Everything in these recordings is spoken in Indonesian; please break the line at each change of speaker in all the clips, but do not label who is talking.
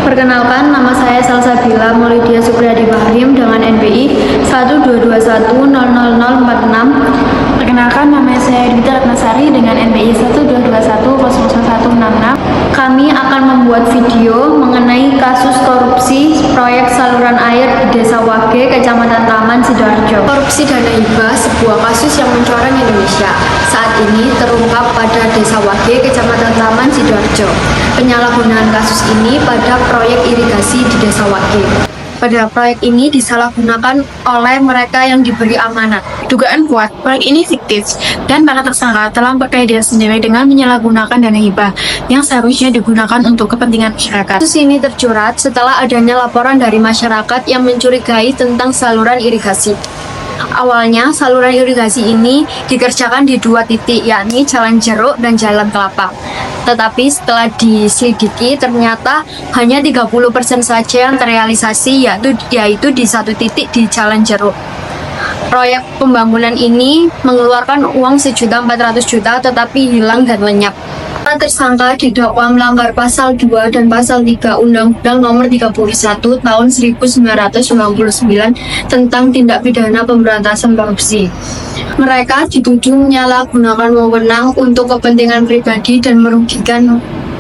Perkenalkan, nama saya Salsabila Maulidia Supriyadi Bahrim dengan NPI 122100046.
Perkenalkan, nama saya Dita Ratnasari dengan NPI 122100166.
Kami akan membuat video mengenai kasus korupsi proyek saluran air di Desa Wage, Kecamatan Taman, Sidoarjo.
Korupsi dana hibah sebuah kasus yang mencoreng Indonesia. Saat ini terungkap pada Desa Wage, Kecamatan Taman, Sidoarjo. Penyalahgunaan kasus ini pada proyek irigasi di Desa Wage. Pada proyek ini disalahgunakan oleh mereka yang diberi amanat.
Dugaan kuat, proyek ini fiktif dan para tersangka telah memperkaya diri sendiri dengan menyalahgunakan dana hibah yang seharusnya digunakan untuk kepentingan masyarakat.
Kasus ini tercurat setelah adanya laporan dari masyarakat yang mencurigai tentang saluran irigasi. Awalnya, saluran irigasi ini dikerjakan di 2 titik, yakni Jalan Jeruk dan Jalan Kelapa. Tetapi setelah diselidiki, ternyata hanya 30% saja yang terrealisasi, yaitu di 1 titik di Jalan Jeruk. Proyek pembangunan ini mengeluarkan uang 1.400.000 tetapi hilang dan lenyap. Para tersangka didakwa melanggar pasal 2 dan pasal 3 Undang-Undang Nomor 31 Tahun 1999 tentang tindak pidana pemberantasan korupsi. Mereka dituduh menyalahgunakan wewenang untuk kepentingan pribadi dan merugikan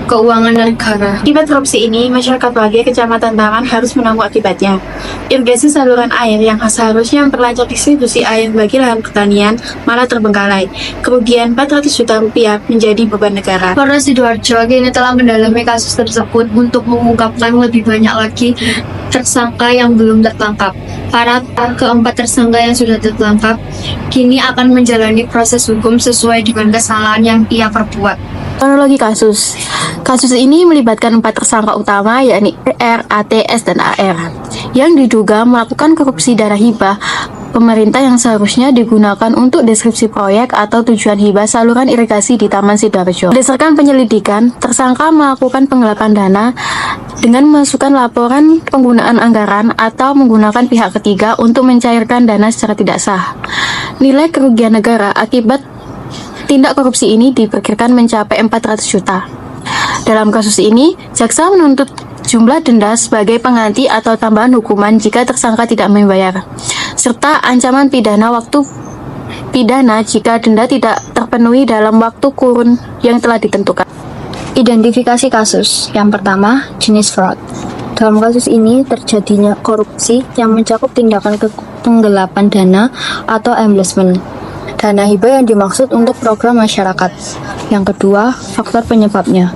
keuangan negara.
Akibat korupsi ini, masyarakat Wage, Kecamatan Taman harus menanggung akibatnya. Irigasi saluran air yang seharusnya memperlancar distribusi air bagi lahan pertanian malah terbengkalai. Kerugian 400 juta rupiah menjadi beban negara.
Polres Sidoarjo kini telah mendalami kasus tersebut untuk mengungkapkan lebih banyak lagi tersangka yang belum tertangkap. Para keempat tersangka yang sudah tertangkap kini akan menjalani proses hukum sesuai dengan kesalahan yang ia perbuat.
Kronologi kasus. Kasus ini melibatkan 4 tersangka utama, yakni R, ATS, dan AR, yang diduga melakukan korupsi dana hibah pemerintah yang seharusnya digunakan untuk deskripsi proyek atau tujuan hibah saluran irigasi di Taman Sidoarjo. Berdasarkan penyelidikan, tersangka melakukan penggelapan dana dengan memasukkan laporan penggunaan anggaran atau menggunakan pihak ketiga untuk mencairkan dana secara tidak sah. Nilai kerugian negara akibat tindak korupsi ini diperkirakan mencapai 400 juta. Dalam kasus ini, jaksa menuntut jumlah denda sebagai pengganti atau tambahan hukuman jika tersangka tidak membayar, serta ancaman pidana jika denda tidak terpenuhi dalam waktu kurun yang telah ditentukan.
Identifikasi kasus. Yang pertama, jenis fraud. Dalam kasus ini terjadinya korupsi yang mencakup tindakan penggelapan dana atau embezzlement. Dana hibah yang dimaksud untuk program masyarakat. Yang kedua, faktor penyebabnya.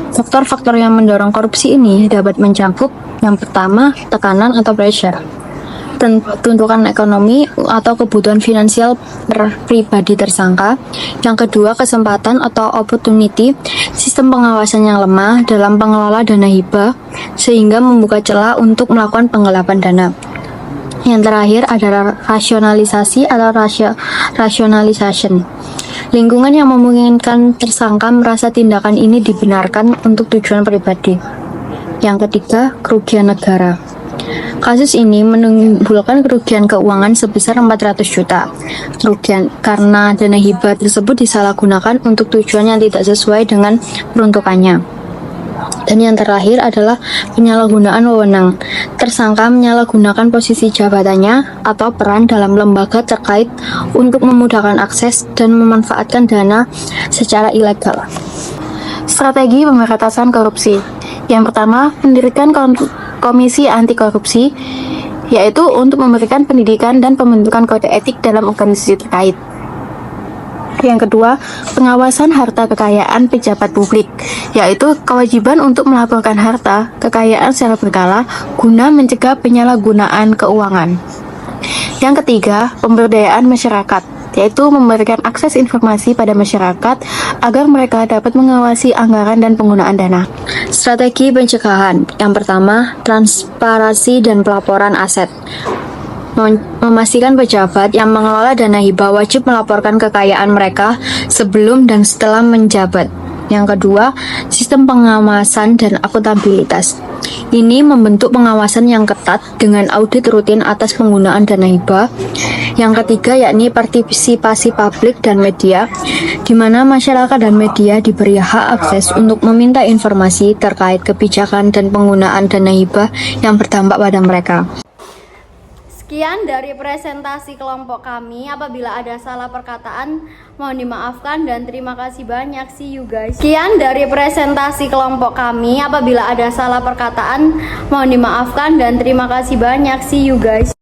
Faktor-faktor yang mendorong korupsi ini dapat mencakup yang pertama, tekanan atau pressure, tuntutan ekonomi atau kebutuhan finansial pribadi tersangka. Yang kedua, kesempatan atau opportunity, sistem pengawasan yang lemah dalam pengelola dana hibah sehingga membuka celah untuk melakukan penggelapan dana. Yang terakhir adalah rasionalisasi atau rationalization. Lingkungan yang memungkinkan tersangka merasa tindakan ini dibenarkan untuk tujuan pribadi. Yang ketiga, kerugian negara. Kasus ini menimbulkan kerugian keuangan sebesar 400 juta. Kerugian karena dana hibah tersebut disalahgunakan untuk tujuan yang tidak sesuai dengan peruntukannya. Dan yang terakhir adalah penyalahgunaan wewenang. Tersangka menyalahgunakan posisi jabatannya atau peran dalam lembaga terkait untuk memudahkan akses dan memanfaatkan dana secara ilegal.
Strategi pemberantasan korupsi. Yang pertama, mendirikan Komisi Anti Korupsi, yaitu untuk memberikan pendidikan dan pembentukan kode etik dalam organisasi terkait. Yang kedua, pengawasan harta kekayaan pejabat publik, yaitu kewajiban untuk melaporkan harta kekayaan secara berkala guna mencegah penyalahgunaan keuangan. Yang ketiga, pemberdayaan masyarakat, yaitu memberikan akses informasi pada masyarakat agar mereka dapat mengawasi anggaran dan penggunaan dana.
Strategi pencegahan. Yang pertama, transparansi dan pelaporan aset. Memastikan pejabat yang mengelola dana hibah wajib melaporkan kekayaan mereka sebelum dan setelah menjabat. Yang kedua, sistem pengawasan dan akuntabilitas. Ini membentuk pengawasan yang ketat dengan audit rutin atas penggunaan dana hibah. Yang ketiga yakni partisipasi publik dan media, di mana masyarakat dan media diberi hak akses untuk meminta informasi terkait kebijakan dan penggunaan dana hibah yang berdampak pada mereka.
Sekian dari presentasi kelompok kami. Apabila ada salah perkataan, mohon dimaafkan dan terima kasih banyak. See you guys. Sekian dari presentasi kelompok kami. Apabila ada salah perkataan, mohon dimaafkan dan terima kasih banyak. See you guys.